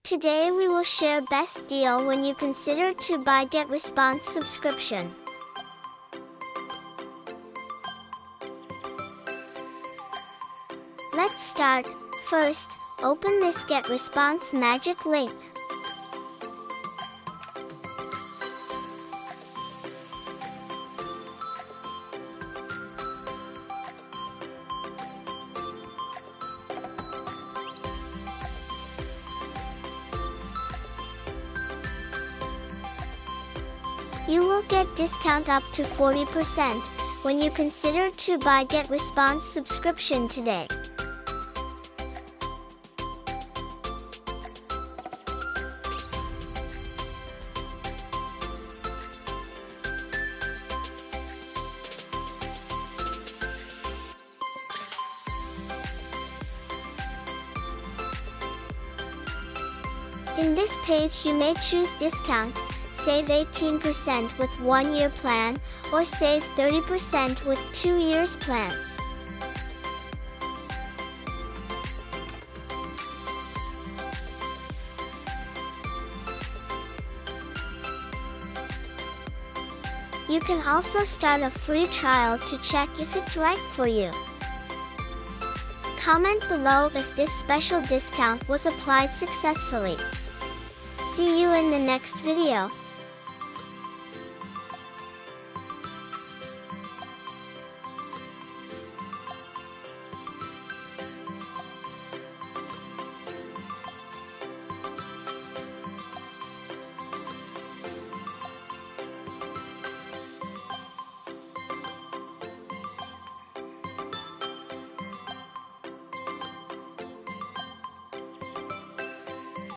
Today we will share best deal when you consider to buy Getresponse subscription. Let's start. First, open this Getresponse magic link. You will get discount up to 40% when you consider to buy Getresponse subscription today. In this page you may choose discount, save 18% with 1-year plan, or save 30% with 2 years plans. You can also start a free trial to check if it's right for you. Comment below if this special discount was applied successfully. See you in the next video.